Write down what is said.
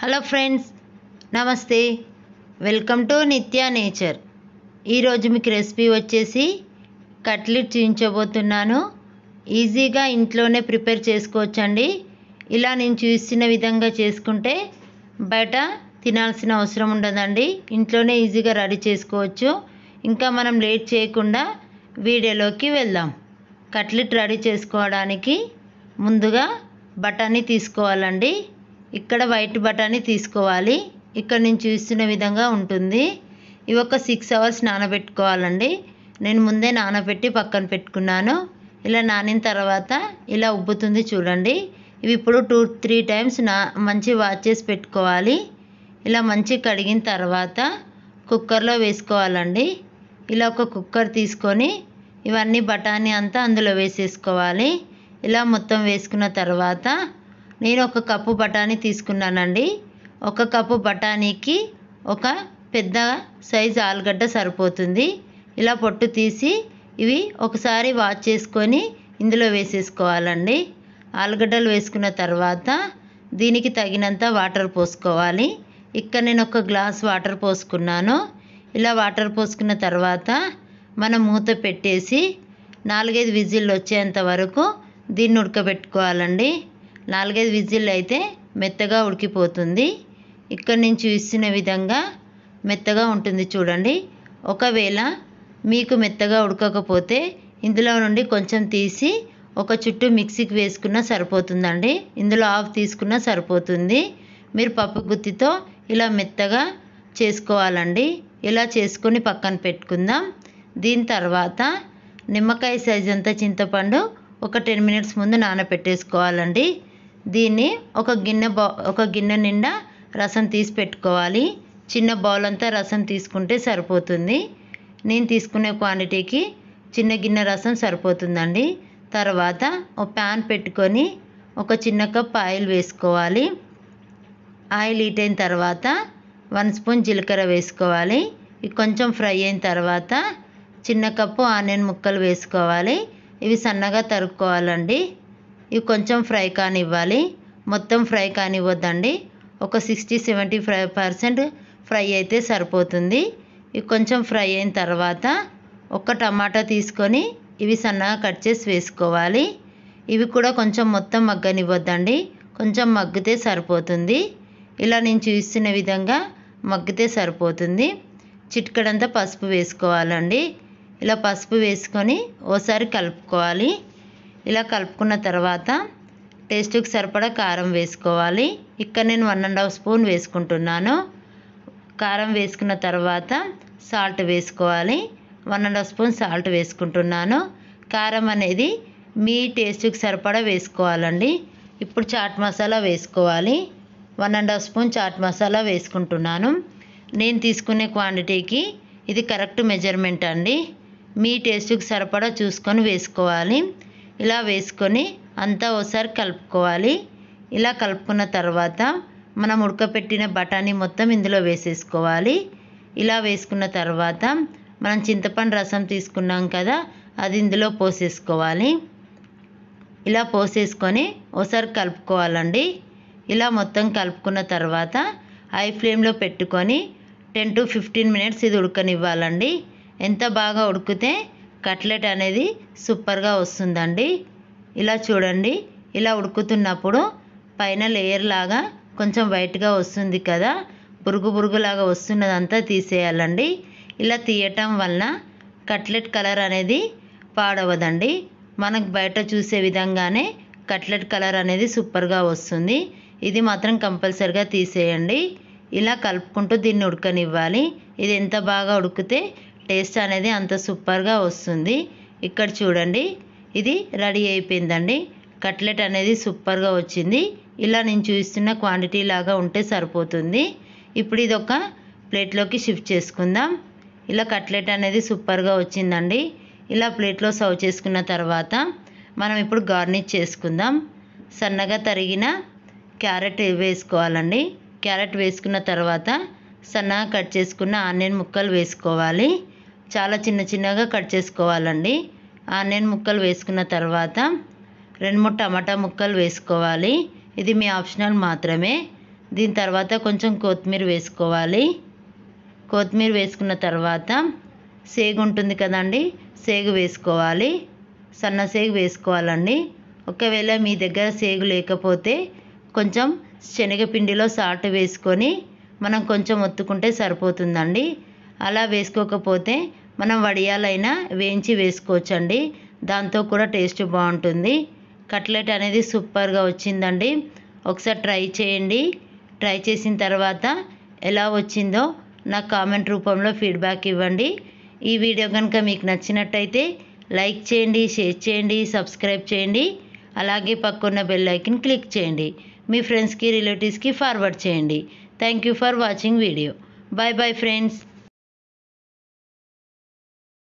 Hello friends, నమస్తే. Welcome to నిత్య nature. ఈరోజు మీకు రెసిపీ వచ్చేసి కట్లెట్ చూపించబోతున్నాను. ఈజీగా ఇంట్లోనే ప్రిపేర్ చేసుకోవచ్చండి. ఇలా నేను చూసిన విధంగా చేసుకుంటే బయట తినాల్సిన అవసరం ఉండదండి. ఇంట్లోనే ఈజీగా రెడీ చేసుకోవచ్చు. ఇంకా మనం లేట్ చేయకుండా వీడియోలోకి వెళ్దాం. కట్లెట్ రెడీ చేసుకోవడానికి ముందుగా బఠానీ తీసుకోవాలండి. ఇక్కడ వైట్ బఠానీ తీసుకోవాలి. ఇక్కడ నేను చూస్తున్న విధంగా ఉంటుంది. ఇవి ఒక 6 అవర్స్ నానబెట్టుకోవాలండి. నేను ముందే నానబెట్టి పక్కన పెట్టుకున్నాను. ఇలా నానిన తర్వాత ఇలా ఉబ్బుతుంది చూడండి. ఇవి ఇప్పుడు 2-3 టైమ్స్ మంచి వాష్ చేసి పెట్టుకోవాలి. ఇలా మంచి కడిగిన తర్వాత కుక్కర్లో వేసుకోవాలండి. ఇలా ఒక కుక్కర్ తీసుకొని ఇవన్నీ బఠానీ అంతా అందులో వేసేసుకోవాలి. ఇలా మొత్తం వేసుకున్న తర్వాత నేను 1 కప్పు బఠానీ తీసుకున్నానండి. 1 కప్పు బఠానీకి ఒక పెద్ద సైజు ఆలుగడ్డ సరిపోతుంది. ఇలా పొట్టు తీసి ఇవి ఒకసారి వాష్ చేసుకొని ఇందులో వేసేసుకోవాలండి. ఆలుగడ్డలు వేసుకున్న తర్వాత దీనికి తగినంత వాటర్ పోసుకోవాలి. ఇక్కడ నేను 1 గ్లాస్ వాటర్ పోసుకున్నాను. ఇలా వాటర్ పోసుకున్న తర్వాత మనం మూత పెట్టేసి 4-5 విజిల్లు వచ్చేంత వరకు దీన్ని ఉడకబెట్టుకోవాలండి. 4-5 విజిల్లు అయితే మెత్తగా ఉడికిపోతుంది. ఇక్కడ నేను చూసిన విధంగా మెత్తగా ఉంటుంది చూడండి. ఒకవేళ మీకు మెత్తగా ఉడకకపోతే ఇందులో నుండి కొంచెం తీసి ఒక చుట్టూ మిక్సీకి వేసుకున్నా సరిపోతుందండి. ఇందులో హాఫ్ తీసుకున్నా సరిపోతుంది. మీరు పప్పు గుత్తితో ఇలా మెత్తగా చేసుకోవాలండి. ఇలా చేసుకొని పక్కన పెట్టుకుందాం. దీని తర్వాత నిమ్మకాయ సైజ్ అంత చింతపండు ఒక 10 మినిట్స్ ముందు నానబెట్టేసుకోవాలండి. దీన్ని ఒక గిన్నె నిండా రసం తీసి పెట్టుకోవాలి. చిన్న బౌల్ అంతా రసం తీసుకుంటే సరిపోతుంది. నేను తీసుకునే క్వాంటిటీకి చిన్న గిన్నె రసం సరిపోతుందండి. తర్వాత ఒక ప్యాన్ పెట్టుకొని ఒక చిన్న కప్ ఆయిల్ వేసుకోవాలి. ఆయిల్ హీట్ అయిన తర్వాత 1 స్పూన్ జీలకర్ర వేసుకోవాలి. ఇవి కొంచెం ఫ్రై అయిన తర్వాత చిన్న కప్పు ఆనియన్ ముక్కలు వేసుకోవాలి. ఇవి సన్నగా తరుక్కోవాలండి. ఇవి కొంచెం ఫ్రై కానివ్వాలి. మొత్తం ఫ్రై కానివ్వద్దండి. ఒక 60-75% ఫ్రై అయితే సరిపోతుంది. ఇవి కొంచెం ఫ్రై అయిన తర్వాత 1 టమాటా తీసుకొని ఇవి సన్నగా కట్ చేసి వేసుకోవాలి. ఇవి కూడా కొంచెం మొత్తం మగ్గనివ్వద్దండి. కొంచెం మగ్గితే సరిపోతుంది. ఇలా నేను చూస్తున్న విధంగా మగ్గితే సరిపోతుంది. చిటికెడంతా పసుపు వేసుకోవాలండి. ఇలా పసుపు వేసుకొని ఓసారి కలుపుకోవాలి. ఇలా కలుపుకున్న తర్వాత టేస్ట్కి సరిపడా కారం వేసుకోవాలి. ఇక్కడ నేను 1.5 స్పూన్ వేసుకుంటున్నాను. కారం వేసుకున్న తర్వాత సాల్ట్ వేసుకోవాలి. 1.5 స్పూన్ సాల్ట్ వేసుకుంటున్నాను. కారం అనేది మీ టేస్ట్కి సరిపడా వేసుకోవాలండి. ఇప్పుడు చాట్ మసాలా వేసుకోవాలి. 1.5 స్పూన్ చాట్ మసాలా వేసుకుంటున్నాను. నేను తీసుకునే క్వాంటిటీకి ఇది కరెక్ట్ మెజర్మెంట్ అండి. మీ టేస్ట్కి సరిపడా చూసుకొని వేసుకోవాలి. ఇలా వేసుకొని అంతా ఒకసారి కలుపుకోవాలి. ఇలా కలుపుకున్న తర్వాత మనం ఉడకపెట్టిన బఠానీ మొత్తం ఇందులో వేసేసుకోవాలి. ఇలా వేసుకున్న తర్వాత మనం చింతపండు రసం తీసుకున్నాం కదా, అది ఇందులో పోసేసుకోవాలి. ఇలా పోసేసుకొని ఒకసారి కలుపుకోవాలండి. ఇలా మొత్తం కలుపుకున్న తర్వాత హై ఫ్లేమ్లో పెట్టుకొని 10-15 మినిట్స్ ఇది ఉడకనివ్వాలండి. ఎంత బాగా ఉడికితే కట్లెట్ అనేది సూపర్గా వస్తుందండి. ఇలా చూడండి. ఇలా ఉడుకుతున్నప్పుడు పైన లేయర్ లాగా కొంచెం వైట్గా వస్తుంది కదా, బురుగులాగా వస్తున్నదంతా తీసేయాలండి. ఇలా తీయటం వలన కట్లెట్ కలర్ అనేది పాడవదండి. మనకు బయట చూసే విధంగానే కట్లెట్ కలర్ అనేది సూపర్గా వస్తుంది. ఇది మాత్రం కంపల్సరిగా తీసేయండి. ఇలా కలుపుకుంటూ దీన్ని ఉడకనివ్వాలి. ఇది ఎంత బాగా ఉడికితే టేస్ట్ అనేది అంత సూపర్గా వస్తుంది. ఇక్కడ చూడండి, ఇది రెడీ అయిపోయిందండి. కట్లెట్ అనేది సూపర్గా వచ్చింది. ఇలా నేను చూస్తున్న క్వాంటిటీ లాగా ఉంటే సరిపోతుంది. ఇప్పుడు ఇది ఒక ప్లేట్లోకి షిఫ్ట్ చేసుకుందాం. ఇలా కట్లెట్ అనేది సూపర్గా వచ్చిందండి. ఇలా ప్లేట్లో సర్వ్ చేసుకున్న తర్వాత మనం ఇప్పుడు గార్నిష్ చేసుకుందాం. సన్నగా తరిగిన క్యారెట్ వేసుకోవాలండి. క్యారెట్ వేసుకున్న తర్వాత సన్నగా కట్ చేసుకున్న ఆనియన్ ముక్కలు వేసుకోవాలి. చాలా చిన్నగా కట్ చేసుకోవాలండి. ఆనియన్ ముక్కలు వేసుకున్న తర్వాత 2-3 టమాటా ముక్కలు వేసుకోవాలి. ఇది మీ ఆప్షనల్ మాత్రమే. దీని తర్వాత కొంచెం కొత్తిమీర వేసుకోవాలి. కొత్తిమీర వేసుకున్న తర్వాత సేగు ఉంటుంది కదండి, సేగు వేసుకోవాలి. సన్న సేగు వేసుకోవాలండి. ఒకవేళ మీ దగ్గర సేగు లేకపోతే కొంచెం శనగపిండిలో సాల్ట్ వేసుకొని మనం కొంచెం ఒత్తుకుంటే సరిపోతుందండి. అలా వేసుకోకపోతే మనం వడియాలైనా వేయించి వేసుకోవచ్చండి. దాంతో కూడా టేస్ట్ బాగుంటుంది. కట్లెట్ అనేది సూపర్గా వచ్చిందండి. ఒకసారి ట్రై చేయండి. ట్రై చేసిన తర్వాత ఎలా వచ్చిందో నాకు కామెంట్ రూపంలో ఫీడ్బ్యాక్ ఇవ్వండి. ఈ వీడియో కనుక మీకు నచ్చినట్టయితే లైక్ చేయండి, షేర్ చేయండి, సబ్స్క్రైబ్ చేయండి. అలాగే పక్కన్న బెల్ ఐకాన్ క్లిక్ చేయండి. మీ ఫ్రెండ్స్కి రిలేటివ్స్కి ఫార్వర్డ్ చేయండి. Thank you for watching video. Bye bye friends.